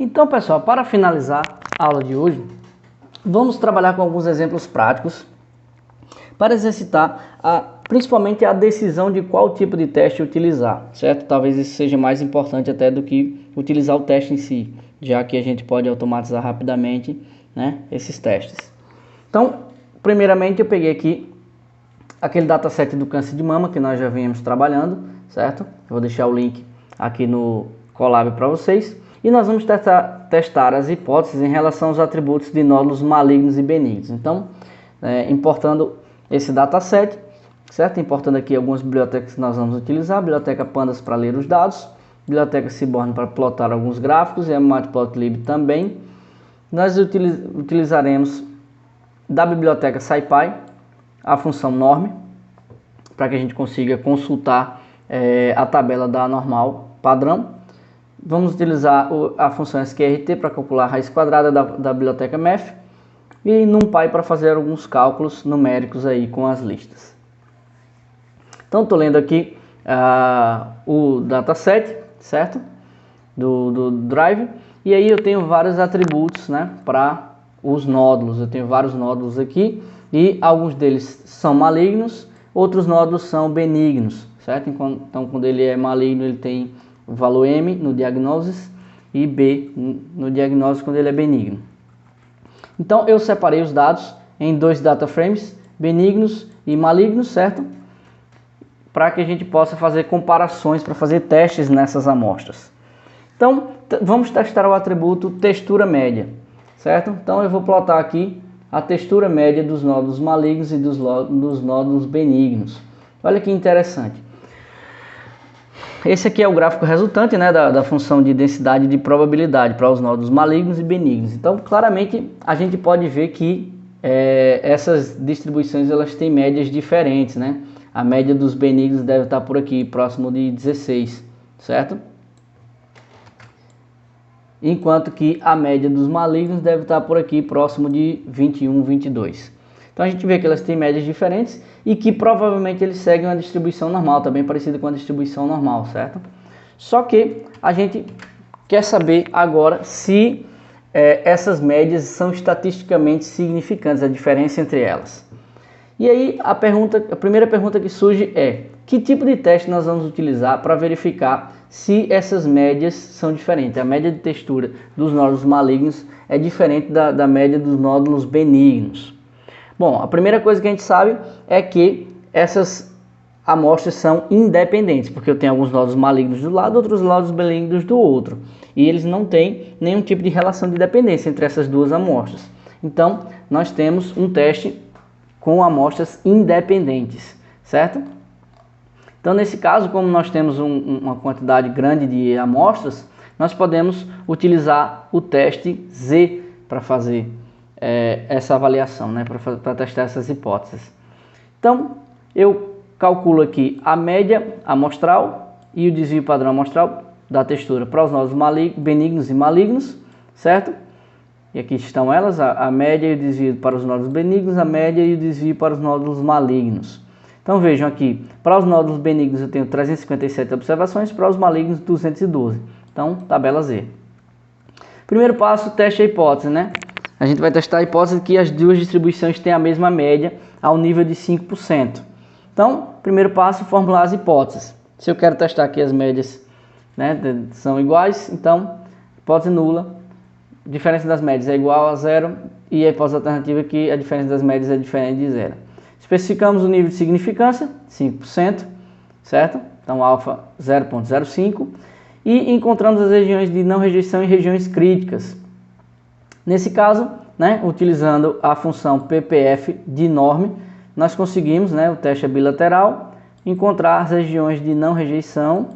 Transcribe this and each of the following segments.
Então, pessoal, para finalizar a aula de hoje, vamos trabalhar com alguns exemplos práticos para exercitar principalmente a decisão de qual tipo de teste utilizar, certo? Talvez isso seja mais importante até do que utilizar o teste em si, já que a gente pode automatizar rapidamente, né, esses testes. Então, primeiramente eu peguei aqui aquele dataset do câncer de mama que nós já vínhamos trabalhando, certo? Eu vou deixar o link aqui no Colab para vocês. E nós vamos testar as hipóteses em relação aos atributos de nódulos malignos e benignos. Então, importando esse dataset, certo? Importando aqui algumas bibliotecas que nós vamos utilizar. A biblioteca Pandas para ler os dados, biblioteca Seaborn para plotar alguns gráficos e a Matplotlib também. Nós utilizaremos da biblioteca SciPy a função norm, para que a gente consiga consultar a tabela da normal padrão. Vamos utilizar a função sqrt para calcular a raiz quadrada da biblioteca math e NumPy para fazer alguns cálculos numéricos aí com as listas. Então estou lendo aqui o dataset, certo? Do Drive, e aí eu tenho vários atributos, né, para os nódulos. Eu tenho vários nódulos aqui e alguns deles são malignos, outros nódulos são benignos, certo? Então quando ele é maligno ele tem o valor M no diagnóstico e B no diagnóstico quando ele é benigno. Então eu separei os dados em dois data frames, benignos e malignos, certo? Para que a gente possa fazer comparações, para fazer testes nessas amostras. Então vamos testar o atributo textura média, certo? Então eu vou plotar aqui a textura média dos nódulos malignos e dos nódulos benignos. Olha que interessante. Esse aqui é o gráfico resultante, né, da função de densidade de probabilidade para os nódulos malignos e benignos. Então, claramente, a gente pode ver que essas distribuições elas têm médias diferentes, né? A média dos benignos deve estar por aqui, próximo de 16, certo? Enquanto que a média dos malignos deve estar por aqui, próximo de 21, 22. Então a gente vê que elas têm médias diferentes e que provavelmente eles seguem uma distribuição normal, também parecida com a distribuição normal, certo? Só que a gente quer saber agora se essas médias são estatisticamente significantes, a diferença entre elas. E aí a primeira pergunta que surge é: que tipo de teste nós vamos utilizar para verificar se essas médias são diferentes? A média de textura dos nódulos malignos é diferente da média dos nódulos benignos. Bom, a primeira coisa que a gente sabe é que essas amostras são independentes, porque eu tenho alguns nódulos malignos do lado, outros nódulos benignos do outro. E eles não têm nenhum tipo de relação de dependência entre essas duas amostras. Então, nós temos um teste com amostras independentes, certo? Então, nesse caso, como nós temos uma quantidade grande de amostras, nós podemos utilizar o teste Z para fazer essa avaliação, né, para testar essas hipóteses. Então, eu calculo aqui a média amostral e o desvio padrão amostral da textura para os nódulos benignos e malignos, certo? E aqui estão elas, a média e o desvio para os nódulos benignos, a média e o desvio para os nódulos malignos. Então vejam aqui, para os nódulos benignos eu tenho 357 observações, para os malignos 212. Então, tabela Z. Primeiro passo, teste a hipótese, né? A gente vai testar a hipótese que as duas distribuições têm a mesma média ao nível de 5%. Então, primeiro passo, formular as hipóteses. Se eu quero testar aqui as médias, né, são iguais, então, hipótese nula, diferença das médias é igual a zero, e a hipótese alternativa é que a diferença das médias é diferente de zero. Especificamos o nível de significância, 5%, certo? Então, alfa 0,05, e encontramos as regiões de não rejeição e regiões críticas. Nesse caso, né, utilizando a função ppf de norm, nós conseguimos, né, o teste é bilateral, encontrar as regiões de não rejeição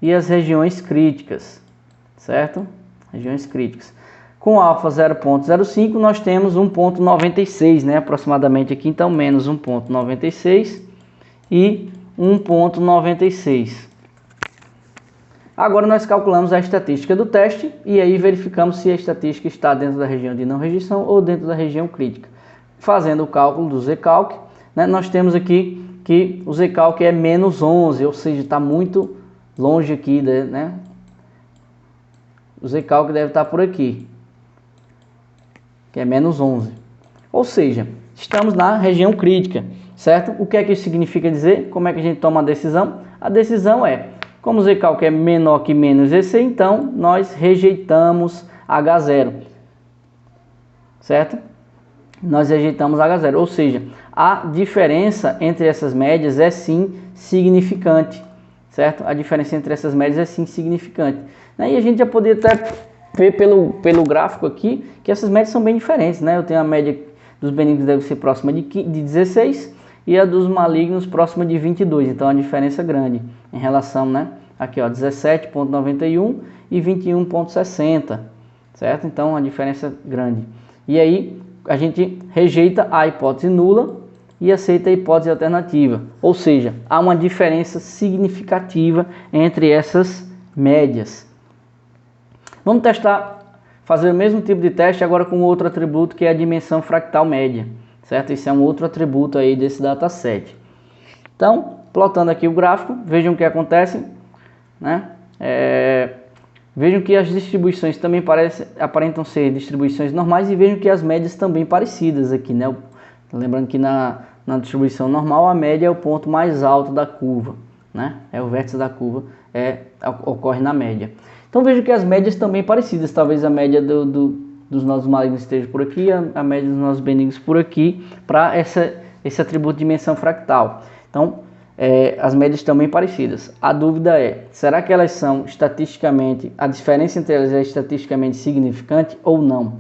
e as regiões críticas, certo? Regiões críticas. Com alfa 0,05 nós temos 1,96, né, aproximadamente aqui, então menos 1,96 e 1,96. Agora nós calculamos a estatística do teste e aí verificamos se a estatística está dentro da região de não rejeição ou dentro da região crítica. Fazendo o cálculo do Zcalc, né, nós temos aqui que o Zcalc é menos 11, ou seja, está muito longe aqui, né? O Z-cal que deve estar por aqui, que é menos 11. Ou seja, estamos na região crítica, certo? O que é que isso significa dizer? Como é que a gente toma a decisão? A decisão é, como o Z-cal é menor que menos EC, então nós rejeitamos H0, certo? Nós rejeitamos H0, ou seja, a diferença entre essas médias é sim significante, certo? A diferença entre essas médias é sim significante. E a gente já poderia até ver pelo gráfico aqui que essas médias são bem diferentes, né? Eu tenho a média dos benignos deve ser próxima de 16 e a dos malignos próxima de 22, então a diferença é grande em relação, né? Aqui, ó, 17,91 e 21,60, certo? Então a diferença é grande. E aí a gente rejeita a hipótese nula e aceita a hipótese alternativa, ou seja, há uma diferença significativa entre essas médias. Vamos testar, fazer o mesmo tipo de teste agora com outro atributo que é a dimensão fractal média, certo? Esse é um outro atributo aí desse dataset. Então, plotando aqui o gráfico, vejam o que acontece, né? Vejam que as distribuições também aparentam ser distribuições normais e vejam que as médias também parecidas aqui, né? Lembrando que na distribuição normal a média é o ponto mais alto da curva, né? É o vértice da curva, ocorre na média. Então vejam que as médias também parecidas, talvez a média dos nossos malignos esteja por aqui, a média dos nossos benignos por aqui, para esse atributo de dimensão fractal. Então, as médias também parecidas. A dúvida é, será que elas são estatisticamente, a diferença entre elas é estatisticamente significante ou não?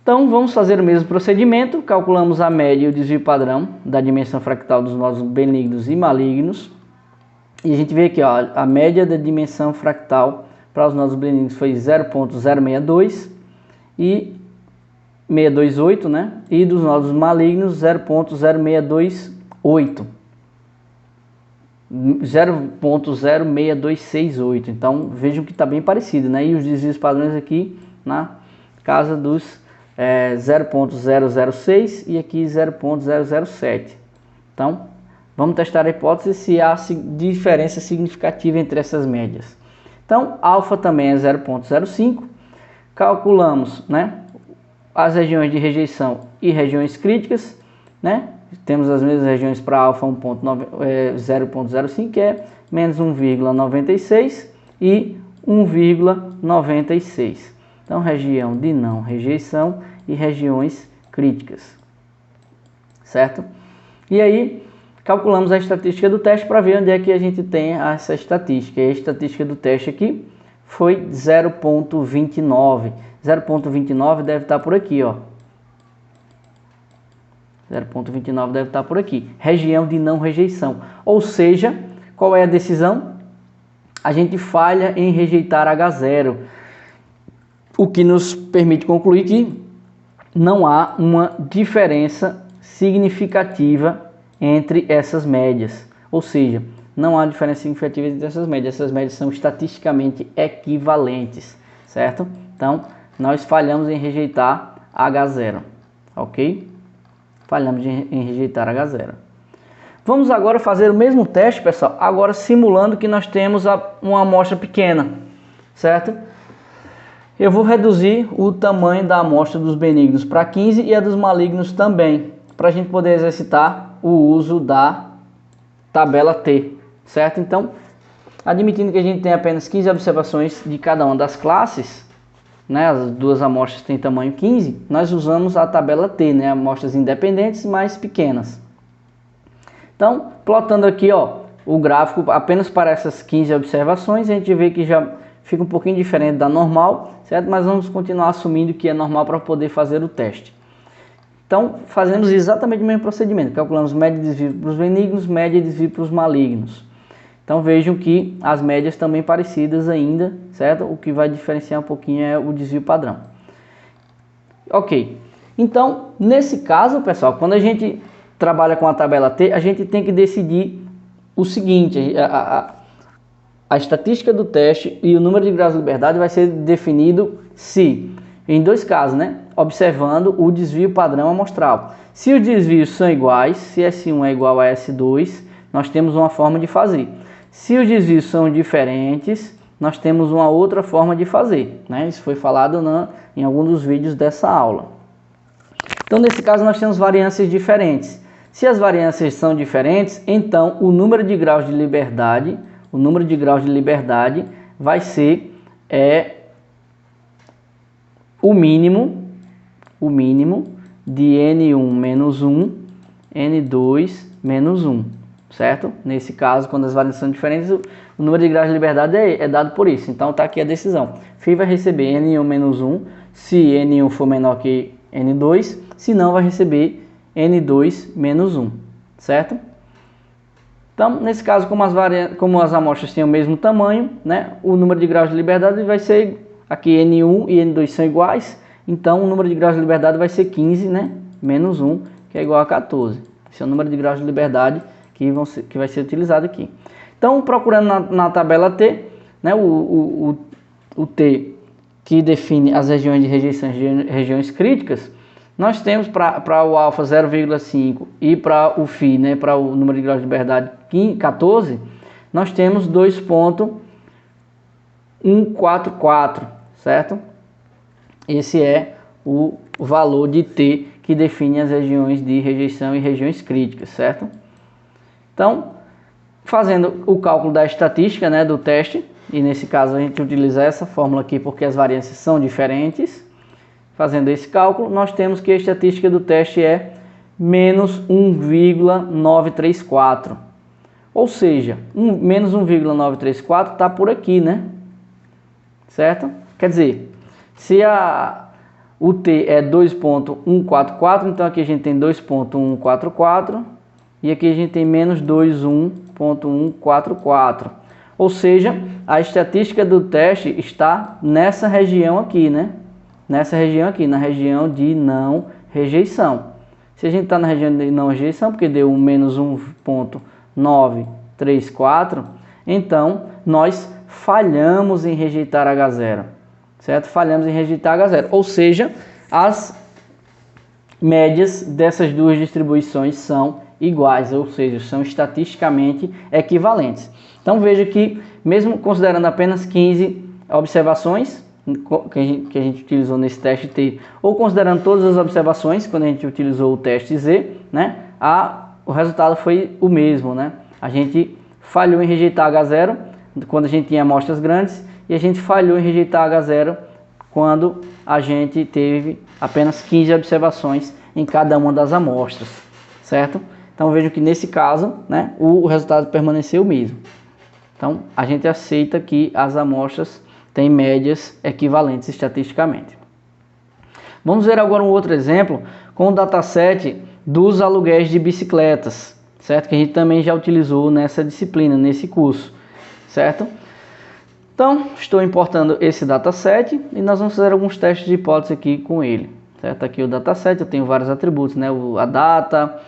Então, vamos fazer o mesmo procedimento, calculamos a média e o desvio padrão da dimensão fractal dos nossos benignos e malignos. E a gente vê aqui, ó, a média da dimensão fractal para os nossos benignos foi 0,062 e 628, né? E dos nossos malignos 0,0628. 0,06268. Então vejam que está bem parecido, né? E os desvios padrões aqui na casa dos 0,006 e aqui 0,007. Então vamos testar a hipótese se há diferença significativa entre essas médias. Então alfa também é 0,05. Calculamos, né, as regiões de rejeição e regiões críticas, né? Temos as mesmas regiões para alfa 0,05, que é menos 1,96 e 1,96. Então, região de não rejeição e regiões críticas, certo? E aí, calculamos a estatística do teste para ver onde é que a gente tem essa estatística. E a estatística do teste aqui foi 0,29. 0,29 deve estar por aqui, ó. 0,29 deve estar por aqui. Região de não rejeição. Ou seja, qual é a decisão? A gente falha em rejeitar H0. O que nos permite concluir que não há uma diferença significativa entre essas médias. Ou seja, não há diferença significativa entre essas médias. Essas médias são estatisticamente equivalentes, certo? Então, nós falhamos em rejeitar H0, ok? Falhamos em rejeitar H0. Vamos agora fazer o mesmo teste, pessoal, agora simulando que nós temos uma amostra pequena, certo? Eu vou reduzir o tamanho da amostra dos benignos para 15 e a dos malignos também, para a gente poder exercitar o uso da tabela T, certo? Então, admitindo que a gente tem apenas 15 observações de cada uma das classes, né, as duas amostras têm tamanho 15, nós usamos a tabela T, né, amostras independentes mais pequenas. Então, plotando aqui, ó, o gráfico apenas para essas 15 observações, a gente vê que já fica um pouquinho diferente da normal, certo? Mas vamos continuar assumindo que é normal para poder fazer o teste. Então, fazemos exatamente o mesmo procedimento, calculamos média de desvio para os benignos, média de desvio para os malignos. Então vejam que as médias também parecidas ainda, certo? O que vai diferenciar um pouquinho é o desvio padrão. Ok, então nesse caso, pessoal, quando a gente trabalha com a tabela T, a gente tem que decidir o seguinte, a estatística do teste e o número de graus de liberdade vai ser definido se, em dois casos, né? Observando o desvio padrão amostral. Se os desvios são iguais, se S1 é igual a S2, nós temos uma forma de fazer. Se os desvios são diferentes, nós temos uma outra forma de fazer, né? Isso foi falado em algum dos vídeos dessa aula. Então, nesse caso, nós temos variâncias diferentes. Se as variâncias são diferentes, então o número de graus de liberdade, vai ser o mínimo de N1 menos 1, N2 menos 1, certo? Nesse caso, quando as variâncias são diferentes, o número de graus de liberdade é dado por isso. Então, está aqui a decisão. Φ vai receber N1 menos 1, se N1 for menor que N2, se não, vai receber N2 menos 1, certo? Então, nesse caso, como as amostras têm o mesmo tamanho, né, o número de graus de liberdade vai ser, aqui N1 e N2 são iguais, então o número de graus de liberdade vai ser 15, né, menos 1, que é igual a 14. Esse é o número de graus de liberdade que vai ser utilizado aqui. Então, procurando na tabela T, né, o T que define as regiões de rejeição e regiões críticas, nós temos para o alfa 0,5 e para o φ, né, para o número de graus de liberdade 14, nós temos 2,144, certo? Esse é o valor de T que define as regiões de rejeição e regiões críticas, certo? Então, fazendo o cálculo da estatística, né, do teste, e nesse caso a gente utiliza essa fórmula aqui porque as variâncias são diferentes. Fazendo esse cálculo, nós temos que a estatística do teste é menos 1,934. Ou seja, menos 1,934 está por aqui, né? Certo? Quer dizer, se o T é 2,144, então aqui a gente tem 2,144 e aqui a gente tem menos 21,144. Ou seja, a estatística do teste está nessa região aqui, né? Nessa região aqui, na região de não rejeição. Se a gente está na região de não rejeição, porque deu um menos 1,934, então nós falhamos em rejeitar H0, certo? Falhamos em rejeitar H0, ou seja, as médias dessas duas distribuições são iguais, ou seja, são estatisticamente equivalentes. Então veja que, mesmo considerando apenas 15 observações, que a gente utilizou nesse teste T, ou considerando todas as observações, quando a gente utilizou o teste Z, né, o resultado foi o mesmo, né? A gente falhou em rejeitar H0 quando a gente tinha amostras grandes, e a gente falhou em rejeitar H0 quando a gente teve apenas 15 observações em cada uma das amostras, certo? Então vejam que nesse caso, né, o resultado permaneceu o mesmo. Então a gente aceita que as amostras tem médias equivalentes estatisticamente. Vamos ver agora um outro exemplo com o dataset dos aluguéis de bicicletas, certo? Que a gente também já utilizou nessa disciplina, nesse curso, certo? Então, estou importando esse dataset e nós vamos fazer alguns testes de hipótese aqui com ele, certo? Aqui o dataset, eu tenho vários atributos, né? A data,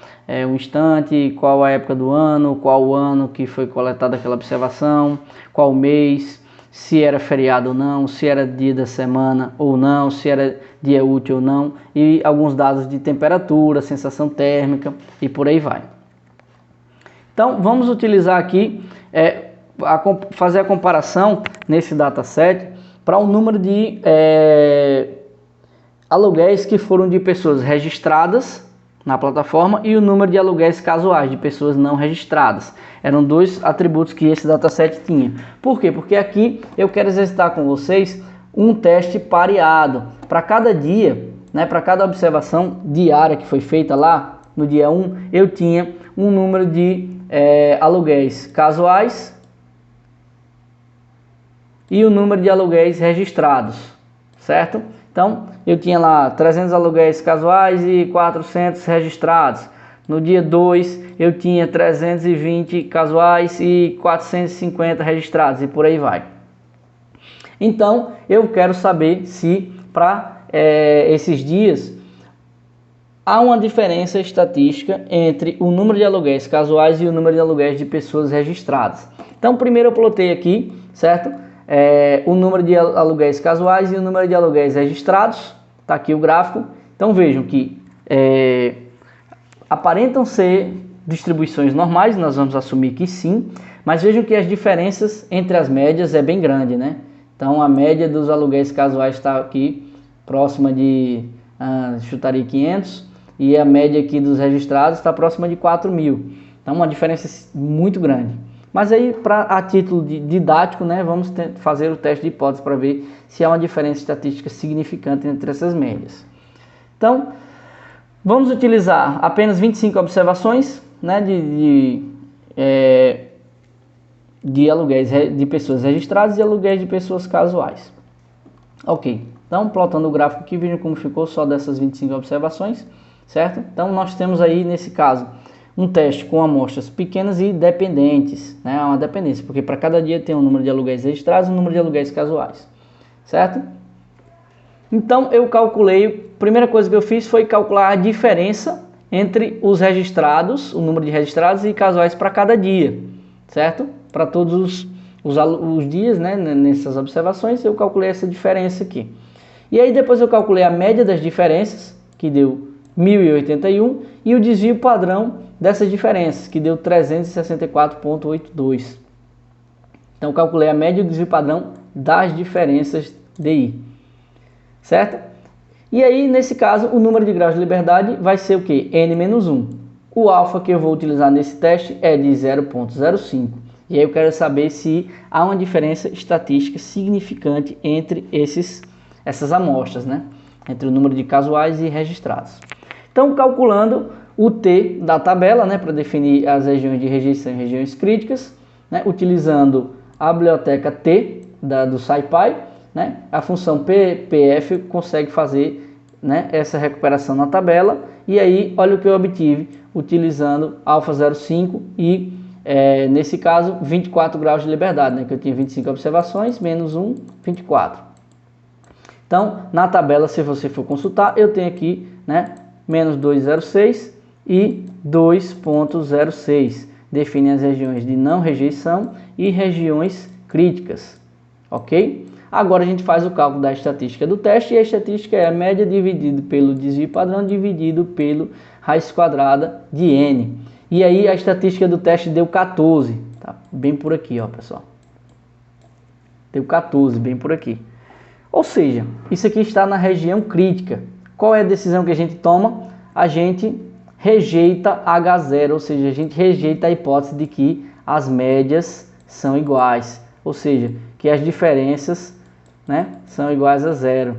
o instante, qual a época do ano, qual o ano que foi coletada aquela observação, qual o mês, se era feriado ou não, se era dia da semana ou não, se era dia útil ou não, e alguns dados de temperatura, sensação térmica e por aí vai. Então, vamos utilizar aqui, fazer a comparação nesse dataset para o número de aluguéis que foram de pessoas registradas na plataforma e o número de aluguéis casuais de pessoas não registradas. Eram dois atributos que esse dataset tinha. Por quê? Porque aqui eu quero exercitar com vocês um teste pareado. Para cada dia, né, para cada observação diária que foi feita lá no dia 1, eu tinha um número de aluguéis casuais e o número de aluguéis registrados, certo? Então, eu tinha lá 300 aluguéis casuais e 400 registrados. No dia 2, eu tinha 320 casuais e 450 registrados e por aí vai. Então, eu quero saber se para esses dias há uma diferença estatística entre o número de aluguéis casuais e o número de aluguéis de pessoas registradas. Então, primeiro eu plotei aqui, certo? O número de aluguéis casuais e o número de aluguéis registrados. Está aqui o gráfico. Então vejam que aparentam ser distribuições normais, nós vamos assumir que sim, Mas vejam que as diferenças entre as médias é bem grande, né? Então a média dos aluguéis casuais está aqui próxima de, chutaria 500, e a média aqui dos registrados está próxima de 4.000. Então uma diferença muito grande. Mas aí, a título didático, né, vamos fazer o teste de hipótese para ver se há uma diferença estatística significante entre essas médias. Então, vamos utilizar apenas 25 observações, né, de aluguéis de pessoas registradas e aluguéis de pessoas casuais. Ok, então plotando o gráfico aqui, vejam como ficou só dessas 25 observações, certo? Então nós temos aí, nesse caso, um teste com amostras pequenas e dependentes, né? Uma dependência, porque para cada dia tem um número de aluguéis registrados e um número de aluguéis casuais, certo? Então eu calculei, a primeira coisa que eu fiz foi calcular a diferença entre os registrados, o número de registrados e casuais para cada dia, certo? Para todos os dias, né, nessas observações, eu calculei essa diferença aqui. E aí depois eu calculei a média das diferenças, que deu 1.081, e o desvio padrão dessas diferenças, que deu 364,82. Então eu calculei a média e o desvio padrão das diferenças DI, certo? E aí, nesse caso, o número de graus de liberdade vai ser o quê? N-1. O alfa que eu vou utilizar nesse teste é de 0,05. E aí eu quero saber se há uma diferença estatística significante entre essas amostras, né? Entre o número de casuais e registrados. Então, calculando o T da tabela, né, para definir as regiões de rejeição e regiões críticas, né, utilizando a biblioteca T do SciPy, né, a função PF consegue fazer, né, essa recuperação na tabela. E aí, olha o que eu obtive utilizando alfa 0,5 e, nesse caso, 24 graus de liberdade, né, que eu tinha 25 observações, menos 1, 24. Então, na tabela, se você for consultar, eu tenho aqui, né, menos 2,06 e 2,06. Define as regiões de não rejeição e regiões críticas, ok? Agora a gente faz o cálculo da estatística do teste, e a estatística é a média dividido pelo desvio padrão dividido pelo raiz quadrada de N. E aí a estatística do teste deu 14, tá? Bem por aqui, ó, pessoal. Deu 14, bem por aqui. Ou seja, isso aqui está na região crítica. Qual é a decisão que a gente toma? A gente rejeita H0, ou seja, a gente rejeita a hipótese de que as médias são iguais, ou seja, que as diferenças, né, são iguais a zero.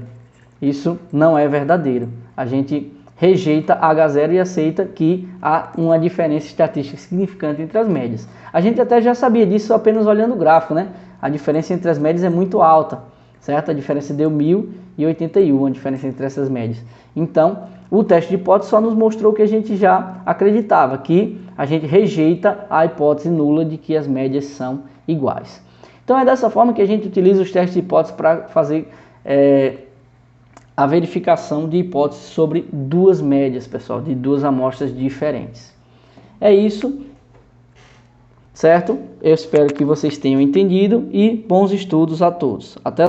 Isso não é verdadeiro. A gente rejeita H0 e aceita que há uma diferença estatística significante entre as médias. A gente até já sabia disso apenas olhando o gráfico, né? A diferença entre as médias é muito alta, certo? A diferença deu 1.081, a diferença entre essas médias. Então, o teste de hipótese só nos mostrou que a gente já acreditava, que a gente rejeita a hipótese nula de que as médias são iguais. Então é dessa forma que a gente utiliza os testes de hipótese para fazer a verificação de hipóteses sobre duas médias, pessoal, de duas amostras diferentes. É isso, certo? Eu espero que vocês tenham entendido e bons estudos a todos. Até